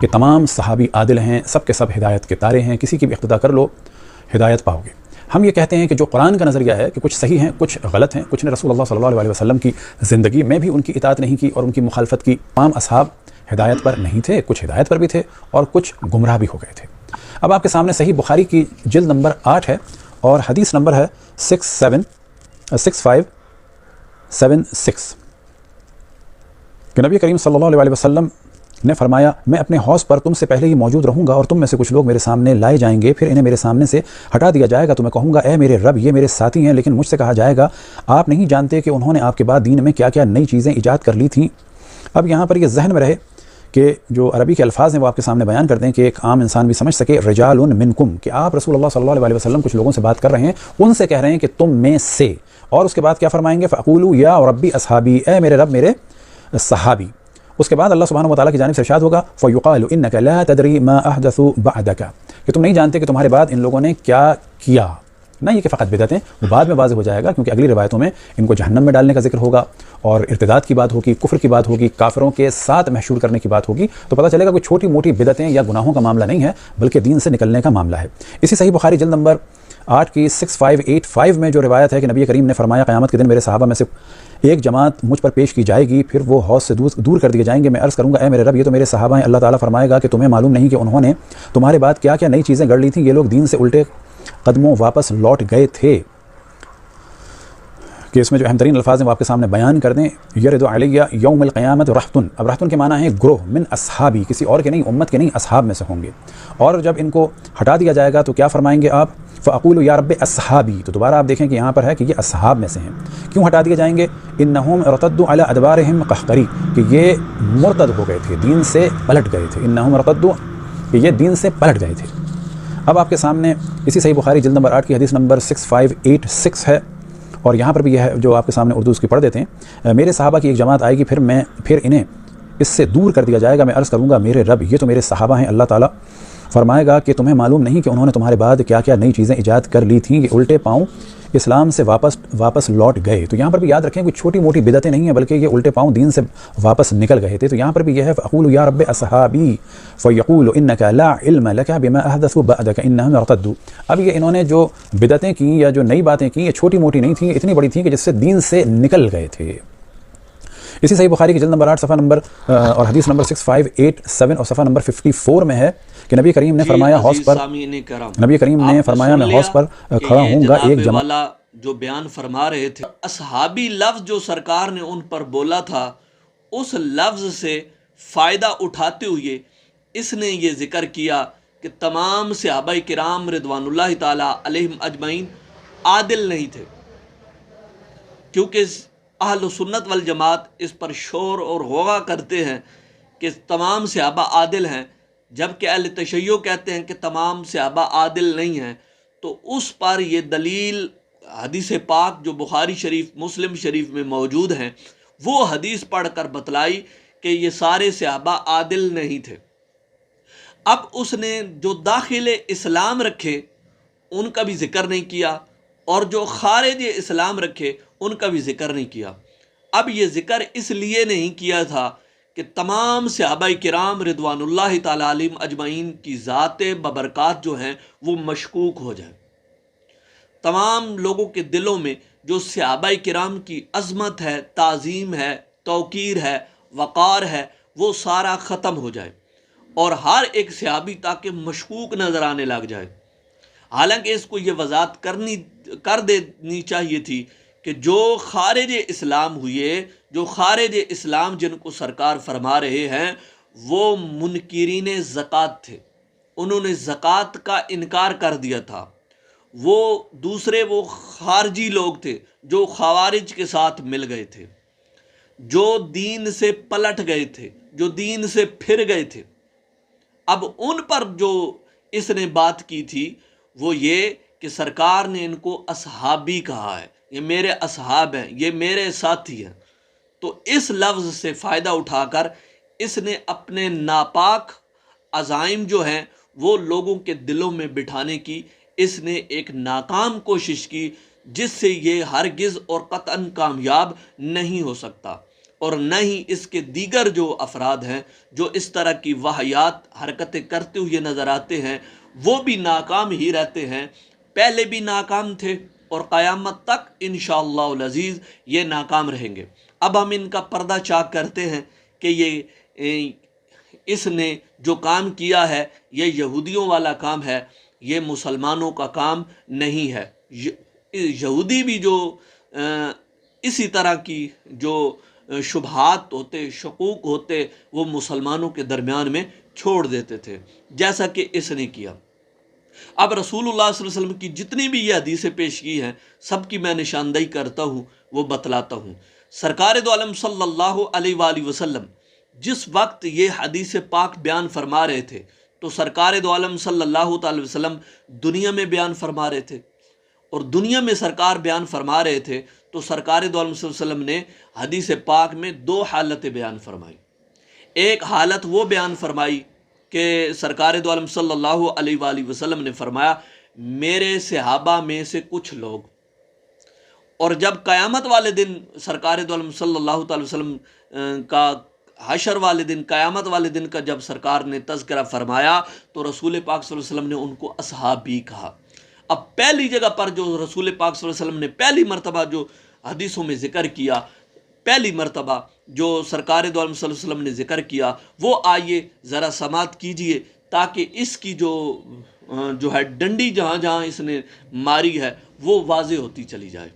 کہ تمام صحابی عادل ہیں، سب کے سب ہدایت کے تارے ہیں، کسی کی بھی اقتدا کر لو ہدایت پاؤ گے۔ ہم یہ کہتے ہیں کہ جو قرآن کا نظریہ ہے کہ کچھ صحیح ہیں، کچھ غلط ہیں، کچھ نے رسول اللہ صلی اللہ علیہ وسلم کی زندگی میں بھی ان کی اطاعت نہیں کی اور ان کی مخالفت کی۔ تمام اصحاب ہدایت پر نہیں تھے، کچھ ہدایت پر بھی تھے اور کچھ گمراہ بھی ہو گئے تھے۔ اب آپ کے سامنے صحیح بخاری کی جلد نمبر 8 ہے اور حدیث نمبر ہے 6576 کہ نبی کریم صلی اللہ علیہ وسلم نے فرمایا، میں اپنے حوض پر تم سے پہلے ہی موجود رہوں گا اور تم میں سے کچھ لوگ میرے سامنے لائے جائیں گے، پھر انہیں میرے سامنے سے ہٹا دیا جائے گا تو میں کہوں گا اے میرے رب یہ میرے ساتھی ہیں، لیکن مجھ سے کہا جائے گا آپ نہیں جانتے کہ انہوں نے آپ کے بعد دین میں کیا کیا نئی چیزیں ایجاد کر لی تھیں۔ اب یہاں پر یہ ذہن میں رہے کہ جو عربی کے الفاظ ہیں وہ آپ کے سامنے بیان کر دیں کہ ایک عام انسان بھی سمجھ سکے، رجال منکم، کہ آپ رسول اللہ صلی اللہ علیہ وسلم کچھ لوگوں سے بات کر رہے ہیں، ان سے کہہ رہے ہیں کہ تم میں سے، اور اس کے بعد کیا فرمائیں گے؟ فَأَقُولُوا يَا رَبِّ أَصْحَابِي، اے میرے رب میرے صحابی۔ اس کے بعد اللہ سبحانہ و تعالیٰ کی جانب سے ارشاد ہوگا فَيُقَالُ إِنَّكَ لَا تَدْرِي مَا أَحْدَثُوا بَعْدَكَ، کہ تم نہیں جانتے کہ تمہارے بعد ان لوگوں نے کیا کیا۔ نہ یہ کہ فقط بدعتیں، وہ بعد میں واضح ہو جائے گا کیونکہ اگلی روایتوں میں ان کو جہنم میں ڈالنے کا ذکر ہوگا اور ارتداد کی بات ہوگی، کفر کی بات ہوگی، کافروں کے ساتھ محشور کرنے کی بات ہوگی، تو پتہ چلے گا کوئی چھوٹی موٹی بدعتیں یا گناہوں کا معاملہ نہیں ہے بلکہ دین سے نکلنے کا معاملہ ہے۔ اسی صحیح بخاری جلد نمبر 8 کی 6585 میں جو روایت ہے کہ نبی کریم نے فرمایا قیامت کے دن میرے صحابہ میں سے ایک جماعت مجھ پر پیش کی جائے گی، پھر وہ حوض سے دور کر دیے جائیں گے، میں عرض کروں گا اے میرے رب یہ تو میرے صحابہ ہیں۔ اللہ تعالیٰ فرمائے گا کہ تمہیں معلوم نہیں کہ انہوں نے تمہارے بعد کیا کیا نئی چیزیں گڑھ لی تھیں، یہ لوگ دین سے الٹے قدموں واپس لوٹ گئے تھے۔ کہ اس میں جو اہم ترین الفاظ ہیں وہ آپ کے سامنے بیان کر دیں، یرد علیہ یوم القیامت رہتن، اب رہتن کے معنی ہے گروہ، من اصحابی، کسی اور کے نہیں، امت کے نہیں، اصحاب میں سے ہوں گے، اور جب ان کو ہٹا دیا جائے گا تو کیا فرمائیں گے آپ؟ فَأَقُولُ يَا رَبِّ أَصْحَابِي، تو دوبارہ آپ دیکھیں کہ یہاں پر ہے کہ یہ اصحاب میں سے ہیں۔ کیوں ہٹا دیے جائیں گے؟ اِنَّهُمْ ارْتَدُّوا عَلَىٰ أَدْبَارِهِمْ قَهْقَرِي، کہ یہ مرتد ہو گئے تھے، دین سے پلٹ گئے تھے، اِنَّهُمْ ارْتَدُّوا، کہ یہ دین سے پلٹ گئے تھے۔ اب آپ کے سامنے اسی صحیح بخاری جلد نمبر 8 کی حدیث نمبر 6586 ہے اور یہاں پر بھی یہ ہے جو آپ کے سامنے اردو اس کی پڑھ دیتے ہیں، میرے صحابہ کی ایک جماعت آئے گی، پھر انہیں اس سے دور کر دیا جائے گا، میں عرض کروں گا میرے رب یہ تو میرے صحابہ ہیں۔ اللہ تعالیٰ فرمائے گا کہ تمہیں معلوم نہیں کہ انہوں نے تمہارے بعد کیا کیا نئی چیزیں ایجاد کر لی تھیں، کہ الٹے پاؤں اسلام سے واپس لوٹ گئے۔ تو یہاں پر بھی یاد رکھیں کوئی چھوٹی موٹی بدعتیں نہیں ہیں بلکہ یہ الٹے پاؤں دین سے واپس نکل گئے تھے۔ تو یہاں پر بھی یہ ہے فَأَقُولُ يَا رَبِّ أَصْحَابِي فَيَقُولُ إِنَّكَ لَا عِلْمَ لَكَ بِمَا أَحْدَثُوا بَعْدَكَ إِنَّهُمْ ارْتَدُّوا، اب یہ انہوں نے جو بدعتیں کیں یا جو نئی باتیں کیں یہ چھوٹی موٹی نہیں تھیں، اتنی بڑی تھیں کہ جس سے دین سے نکل گئے تھے۔ اسی صحیح بخاری کی جلد نمبر 8 صفحہ نمبر اور حدیث نمبر 6587 اور صفحہ نمبر 54 میں ہے کہ نبی کریم نے فرمایا حوض پر، نبی کریم نے فرمایا میں حوض پر کھڑا ہوں گا، ایک جماعت جو بیان فرما رہے تھے، اصحابی لفظ جو سرکار نے ان پر بولا تھا اس لفظ سے فائدہ اٹھاتے ہوئے اس نے یہ ذکر کیا کہ تمام صحابہ کرام رضوان اللہ تعالی علیہم اجمعین عادل نہیں تھے، کیونکہ اہل سنت والجماعت اس پر شور اور غوغا کرتے ہیں کہ تمام صحابہ عادل ہیں، جبکہ اہل تشیع کہتے ہیں کہ تمام صحابہ عادل نہیں ہیں۔ تو اس پر یہ دلیل حدیث پاک جو بخاری شریف مسلم شریف میں موجود ہیں وہ حدیث پڑھ کر بتلائی کہ یہ سارے صحابہ عادل نہیں تھے۔ اب اس نے جو داخل اسلام رکھے ان کا بھی ذکر نہیں کیا اور جو خارج اسلام رکھے ان کا بھی ذکر نہیں کیا۔ اب یہ ذکر اس لیے نہیں کیا تھا کہ تمام صحابہ کرام رضوان اللہ تعالی علیہم اجمعین کی ذات ببرکات جو ہیں وہ مشکوک ہو جائیں، تمام لوگوں کے دلوں میں جو صحابہ کرام کی عظمت ہے، تعظیم ہے، توقیر ہے، وقار ہے، وہ سارا ختم ہو جائے اور ہر ایک صحابی تاکہ مشکوک نظر آنے لگ جائے۔ حالانکہ اس کو یہ وضاحت کر دینی چاہیے تھی کہ جو خارج اسلام ہوئے، جو خارج اسلام جن کو سرکار فرما رہے ہیں وہ منکرین زکوٰۃ تھے، انہوں نے زکوٰۃ کا انکار کر دیا تھا۔ وہ خارجی لوگ تھے جو خوارج کے ساتھ مل گئے تھے، جو دین سے پلٹ گئے تھے، جو دین سے پھر گئے تھے۔ اب ان پر جو اس نے بات کی تھی وہ یہ کہ سرکار نے ان کو اصحابی کہا ہے، یہ میرے اصحاب ہیں، یہ میرے ساتھی ہیں۔ تو اس لفظ سے فائدہ اٹھا کر اس نے اپنے ناپاک عزائم جو ہیں وہ لوگوں کے دلوں میں بٹھانے کی اس نے ایک ناکام کوشش کی، جس سے یہ ہرگز اور قطعاً کامیاب نہیں ہو سکتا۔ اور نہ ہی اس کے دیگر جو افراد ہیں جو اس طرح کی واہیات حرکتیں کرتے ہوئے نظر آتے ہیں وہ بھی ناکام ہی رہتے ہیں، پہلے بھی ناکام تھے اور قیامت تک انشاءاللہ العزیز یہ ناکام رہیں گے۔ اب ہم ان کا پردہ چاک کرتے ہیں کہ یہ اس نے جو کام کیا ہے یہ یہودیوں والا کام ہے، یہ مسلمانوں کا کام نہیں ہے۔ یہودی بھی جو اسی طرح کی جو شبہات ہوتے، شکوک ہوتے، وہ مسلمانوں کے درمیان میں چھوڑ دیتے تھے، جیسا کہ اس نے کیا۔ اب رسول اللہ صلی اللہ علیہ وسلم کی جتنی بھی یہ حدیثیں پیش کی ہیں سب کی میں نشاندہی کرتا ہوں، وہ بتلاتا ہوں۔ سرکار دو عالم صلی اللہ علیہ وآلہ وسلم جس وقت یہ حدیث پاک بیان فرما رہے تھے تو سرکار دو عالم صلی اللہ تعالی وسلم دنیا میں بیان فرما رہے تھے، اور دنیا میں سرکار بیان فرما رہے تھے تو سرکار دو عالم صلی اللہ علیہ وسلم نے حدیث پاک میں دو حالتیں بیان فرمائی۔ ایک حالت وہ بیان فرمائی کہ سرکار دو عالم صلی اللہ علیہ وآلہ وسلم نے فرمایا میرے صحابہ میں سے کچھ لوگ، اور جب قیامت والے دن سرکار دو عالم صلی اللہ تعالی وسلم کا حشر والے دن، قیامت والے دن کا جب سرکار نے تذکرہ فرمایا تو رسول پاک صلی اللہ علیہ وسلم نے ان کو اصحابی کہا۔ اب پہلی جگہ پر جو رسول پاک صلی اللہ علیہ وسلم نے پہلی مرتبہ جو حدیثوں میں ذکر کیا، پہلی مرتبہ جو سرکار دو عالم صلی اللہ علیہ وسلم نے ذکر کیا، وہ آئیے ذرا سماعت کیجئے تاکہ اس کی جو ہے ڈنڈی جہاں جہاں اس نے ماری ہے وہ واضح ہوتی چلی جائے۔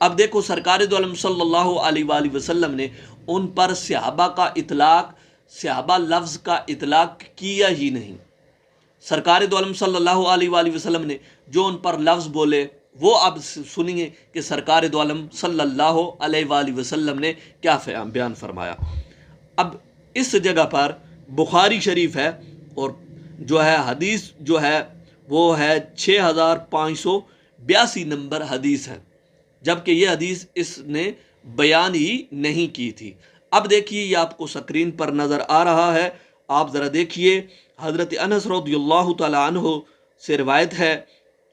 اب دیکھو سرکار دو عالم صلی اللہ علیہ وآلہ وسلم نے ان پر صحابہ کا اطلاق، صحابہ لفظ کا اطلاق کیا ہی نہیں۔ سرکار دو عالم صلی اللہ علیہ وآلہ وسلم نے جو ان پر لفظ بولے وہ اب سنیے کہ سرکار دو عالم صلی اللہ علیہ وآلہ وسلم نے کیا بیان فرمایا۔ اب اس جگہ پر بخاری شریف ہے اور جو ہے حدیث جو ہے وہ ہے 6582 نمبر حدیث ہے، جبکہ یہ حدیث اس نے بیان ہی نہیں کی تھی۔ اب دیکھیے یہ آپ کو سکرین پر نظر آ رہا ہے، آپ ذرا دیکھیے۔ حضرت انس رضی اللہ تعالی عنہ سے روایت ہے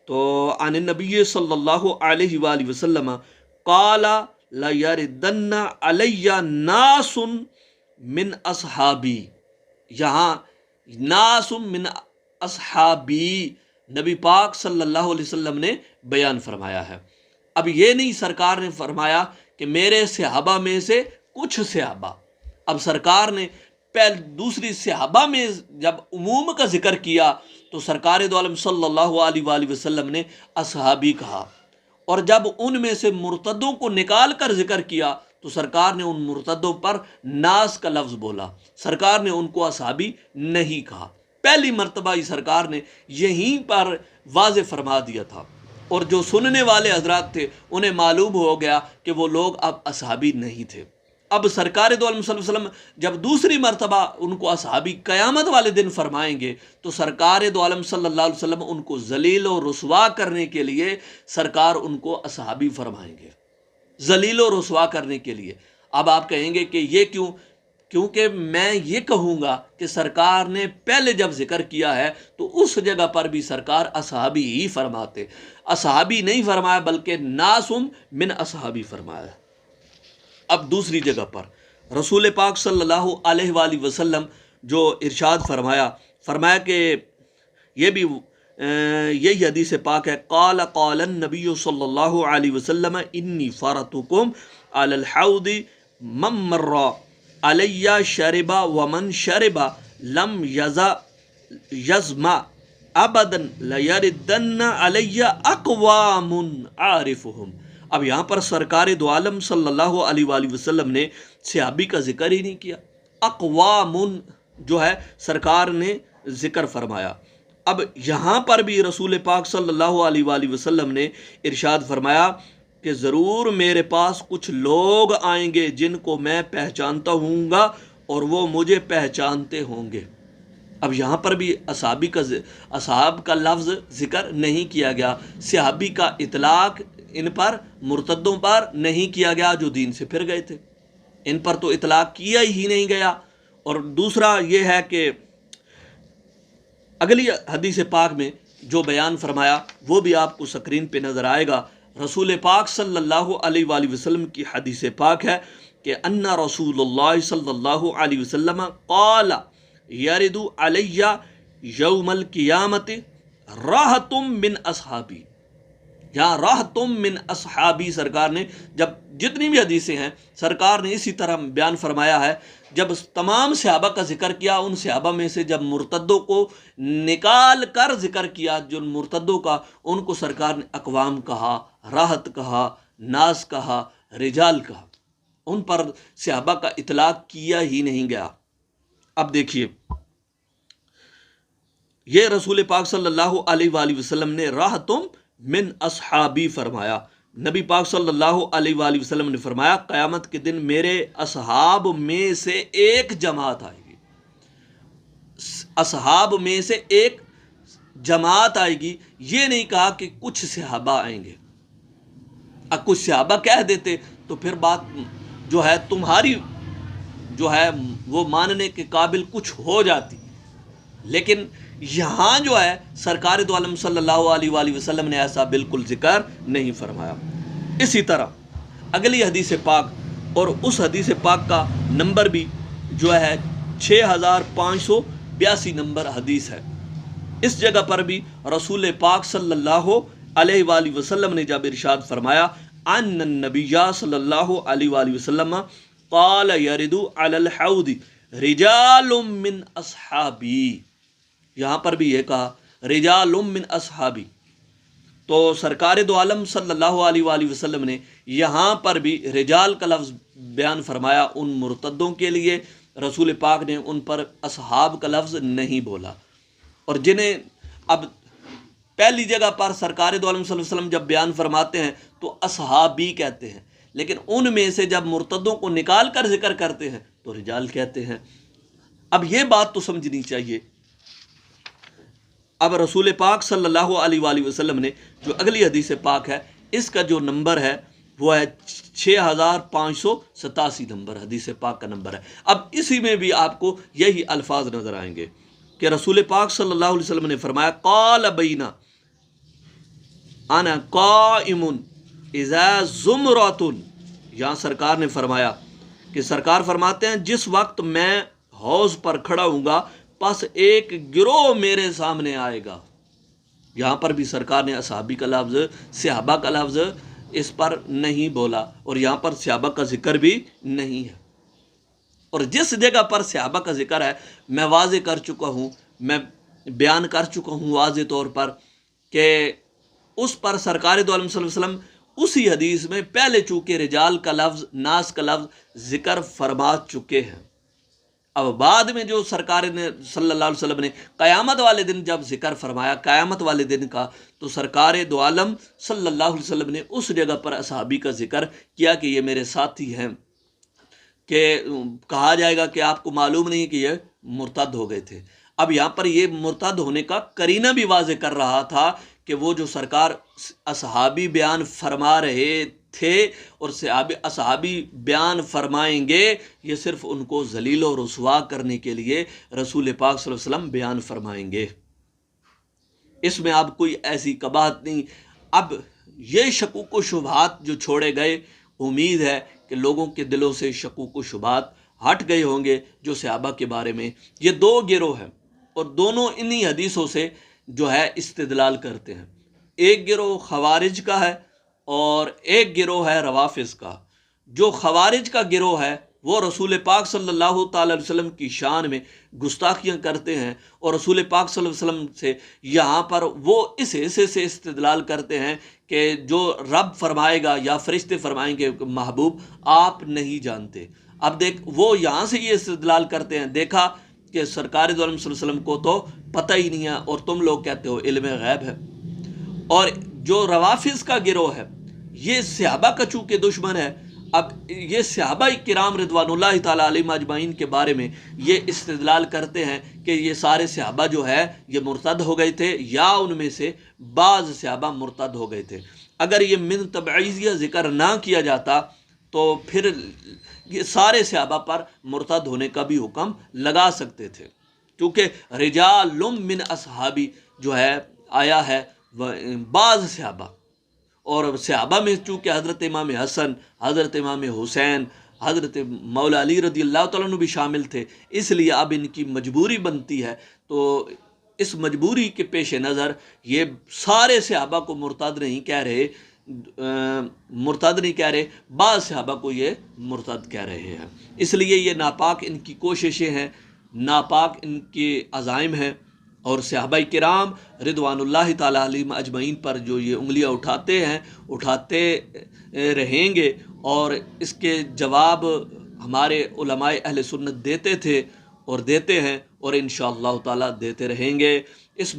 تو عن النبی صلی اللہ علیہ وآلہ وسلم قال لیردن علی ناس من اصحابی، یہاں ناس من اصحابی نبی پاک صلی اللہ علیہ وسلم نے بیان فرمایا ہے۔ اب یہ نہیں سرکار نے فرمایا کہ میرے صحابہ میں سے کچھ صحابہ، اب سرکار نے دوسری صحابہ میں جب عموم کا ذکر کیا تو سرکار دو عالم صلی اللہ علیہ وآلہ وسلم نے اصحابی کہا، اور جب ان میں سے مرتدوں کو نکال کر ذکر کیا تو سرکار نے ان مرتدوں پر ناس کا لفظ بولا، سرکار نے ان کو اصحابی نہیں کہا۔ پہلی مرتبہ ہی سرکار نے یہیں پر واضح فرما دیا تھا، اور جو سننے والے حضرات تھے انہیں معلوم ہو گیا کہ وہ لوگ اب اصحابی نہیں تھے۔ اب سرکار دو عالم صلی اللہ علیہ وسلم جب دوسری مرتبہ ان کو اصحابی قیامت والے دن فرمائیں گے تو سرکار دو عالم صلی اللہ علیہ وسلم ان کو ذلیل و رسوا کرنے کے لیے سرکار ان کو اصحابی فرمائیں گے، ذلیل و رسوا کرنے کے لیے۔ اب آپ کہیں گے کہ یہ کیوں؟ کیونکہ میں یہ کہوں گا کہ سرکار نے پہلے جب ذکر کیا ہے تو اس جگہ پر بھی سرکار اصحابی ہی فرماتے، اصحابی نہیں فرمایا بلکہ ناسم من اصحابی فرمایا۔ اب دوسری جگہ پر رسول پاک صلی اللہ علیہ وآلہ وسلم جو ارشاد فرمایا کہ یہ بھی یہی حدیث پاک ہے، قال النبی صلی اللہ علیہ وسلم انی فرطکم علی الحوض من مر علی شرب ومن شرب لم یزمع ابدا لیردن علی اقوام عارفہم۔ اب یہاں پر سرکار دو عالم صلی اللہ علیہ وآلہ وسلم نے صحابی کا ذکر ہی نہیں کیا، اقوام جو ہے سرکار نے ذکر فرمایا۔ اب یہاں پر بھی رسول پاک صلی اللہ علیہ وآلہ وسلم نے ارشاد فرمایا کہ ضرور میرے پاس کچھ لوگ آئیں گے جن کو میں پہچانتا ہوں گا اور وہ مجھے پہچانتے ہوں گے۔ اب یہاں پر بھی اصحاب کا لفظ ذکر نہیں کیا گیا، صحابی کا اطلاق ان پر مرتدوں پر نہیں کیا گیا جو دین سے پھر گئے تھے، ان پر تو اطلاق کیا ہی نہیں گیا۔ اور دوسرا یہ ہے کہ اگلی حدیث پاک میں جو بیان فرمایا وہ بھی آپ کو سکرین پہ نظر آئے گا۔ رسول پاک صلی اللہ علیہ وآلہ وسلم کی حدیث پاک ہے کہ ان رسول اللہ صلی اللہ علیہ وسلم قال یرد علی یوم القیامت راحتم من اصحابی. یہاں راحتم من اصحابی سرکار نے جب جتنی بھی حدیثیں ہیں سرکار نے اسی طرح بیان فرمایا ہے. جب تمام صحابہ کا ذکر کیا، ان صحابہ میں سے جب مرتدوں کو نکال کر ذکر کیا، جو مرتدوں کا، ان کو سرکار نے اقوام کہا، راحت کہا، ناس کہا، رجال کہا. ان پر صحابہ کا اطلاق کیا ہی نہیں گیا. اب دیکھیے، یہ رسول پاک صلی اللہ علیہ وآلہ وسلم نے راحتم من اصحابی فرمایا. نبی پاک صلی اللہ علیہ وآلہ وسلم نے فرمایا قیامت کے دن میرے اصحاب میں سے ایک جماعت آئے گی. اصحاب میں سے ایک جماعت آئے گی. یہ نہیں کہا کہ کچھ صحابہ آئیں گے. اب کچھ صحابہ کہہ دیتے تو پھر بات جو ہے تمہاری جو ہے وہ ماننے کے قابل کچھ ہو جاتی. لیکن یہاں جو ہے سرکار دو عالم صلی اللہ علیہ وآلہ وسلم نے ایسا بالکل ذکر نہیں فرمایا. اسی طرح اگلی حدیث پاک، اور اس حدیث پاک کا نمبر بھی جو ہے 6582 نمبر حدیث ہے. اس جگہ پر بھی رسول پاک صلی اللہ علیہ وآلہ وسلم نے جب ارشاد فرمایا ان النبی صلی اللہ علیہ وآلہ وسلم قال یرد علی الحوض رجال من اصحابی. یہاں پر بھی یہ کہا رجال من اصحابی. تو سرکار دو عالم صلی اللہ علیہ وآلہ وسلم نے یہاں پر بھی رجال کا لفظ بیان فرمایا ان مرتدوں کے لیے. رسول پاک نے ان پر اصحاب کا لفظ نہیں بولا. اور جنہیں اب پہلی جگہ پر سرکار دو عالم صلی اللہ علیہ وسلم جب بیان فرماتے ہیں تو اصحابی کہتے ہیں، لیکن ان میں سے جب مرتدوں کو نکال کر ذکر کرتے ہیں تو رجال کہتے ہیں. اب یہ بات تو سمجھنی چاہیے. اب رسول پاک صلی اللہ علیہ وآلہ وسلم نے جو اگلی حدیث پاک ہے اس کا جو نمبر ہے وہ ہے 6587 نمبر حدیث پاک کا نمبر ہے. اب اسی میں بھی آپ کو یہی الفاظ نظر آئیں گے کہ رسول پاک صلی اللہ علیہ وسلم نے فرمایا قال بینا انا قائم اذا زمرۃ. یہاں سرکار نے فرمایا کہ سرکار فرماتے ہیں جس وقت میں حوض پر کھڑا ہوں گا پس ایک گروہ میرے سامنے آئے گا. یہاں پر بھی سرکار نے اصحابی کا لفظ، صحابہ کا لفظ اس پر نہیں بولا، اور یہاں پر صحابہ کا ذکر بھی نہیں ہے. اور جس جگہ پر صحابہ کا ذکر ہے میں واضح کر چکا ہوں، میں بیان کر چکا ہوں واضح طور پر کہ اس پر سرکار دو عالم صلی اللہ علیہ وسلم اسی حدیث میں پہلے چونکہ رجال کا لفظ، ناس کا لفظ ذکر فرما چکے ہیں. اب بعد میں جو سرکار نے صلی اللہ علیہ وسلم نے قیامت والے دن جب ذکر فرمایا قیامت والے دن کا، تو سرکار دو عالم صلی اللہ علیہ وسلم نے اس جگہ پر اصحابی کا ذکر کیا کہ یہ میرے ساتھی ہیں. کہ کہا جائے گا کہ آپ کو معلوم نہیں کہ یہ مرتد ہو گئے تھے. اب یہاں پر یہ مرتد ہونے کا قرینہ بھی واضح کر رہا تھا کہ وہ جو سرکار اصحابی بیان فرما رہے تھے اور اصحابی بیان فرمائیں گے، یہ صرف ان کو ذلیل و رسوا کرنے کے لیے رسول پاک صلی اللہ علیہ وسلم بیان فرمائیں گے. اس میں اب کوئی ایسی قباحت نہیں. اب یہ شکوک و شبہات جو چھوڑے گئے، امید ہے کہ لوگوں کے دلوں سے شکوک و شبہات ہٹ گئے ہوں گے جو صحابہ کے بارے میں. یہ دو گروہ ہیں اور دونوں انہی حدیثوں سے جو ہے استدلال کرتے ہیں. ایک گروہ خوارج کا ہے اور ایک گروہ ہے روافض کا. جو خوارج کا گروہ ہے وہ رسول پاک صلی اللہ تعالی علیہ وسلم کی شان میں گستاخیاں کرتے ہیں، اور رسول پاک صلی اللہ علیہ وسلم سے یہاں پر وہ اس حصے سے استدلال کرتے ہیں کہ جو رب فرمائے گا یا فرشتے فرمائیں گے محبوب آپ نہیں جانتے. اب دیکھ وہ یہاں سے یہ استدلال کرتے ہیں، دیکھا کہ سرکار دو عالم صلی اللہ علیہ وسلم کو تو پتہ ہی نہیں ہے اور تم لوگ کہتے ہو علم غیب ہے. اور جو روافض کا گروہ ہے یہ صحابہ کا چونکہ دشمن ہے، اب یہ صحابہ کرام رضوان اللہ تعالیٰ علیہم اجمعین کے بارے میں یہ استدلال کرتے ہیں کہ یہ سارے صحابہ جو ہے یہ مرتد ہو گئے تھے یا ان میں سے بعض صحابہ مرتد ہو گئے تھے. اگر یہ من تبعیضیہ ذکر نہ کیا جاتا تو پھر یہ سارے صحابہ پر مرتد ہونے کا بھی حکم لگا سکتے تھے، کیونکہ رجال من اصحابی جو ہے آیا ہے بعض صحابہ، اور صحابہ میں چونکہ حضرت امام حسن، حضرت امام حسین، حضرت مولا علی رضی اللہ تعالیٰ عنہ بھی شامل تھے، اس لیے اب ان کی مجبوری بنتی ہے۔ تو اس مجبوری کے پیش نظر یہ سارے صحابہ کو مرتد نہیں کہہ رہے، بعض صحابہ کو یہ مرتد کہہ رہے ہیں۔ اس لیے یہ ناپاک ان کی کوششیں ہیں، ناپاک ان کے عزائم ہیں، اور صحابہ کرام رضوان اللہ تعالیٰ علیہم اجمعین پر جو یہ انگلیاں اٹھاتے ہیں، اٹھاتے رہیں گے، اور اس کے جواب ہمارے علماء اہل سنت دیتے تھے اور دیتے ہیں، اور انشاءاللہ تعالیٰ دیتے رہیں گے۔ اس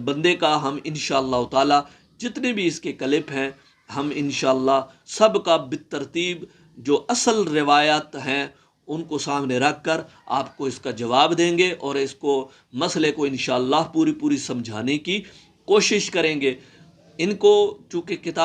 بندے کا ہم انشاءاللہ تعالیٰ جتنے بھی اس کے کلپ ہیں، ہم انشاءاللہ سب کا بالترتیب جو اصل روایات ہیں ان کو سامنے رکھ کر آپ کو اس کا جواب دیں گے، اور اس کو مسئلے کو انشاءاللہ پوری سمجھانے کی کوشش کریں گے۔ ان کو چونکہ کتاب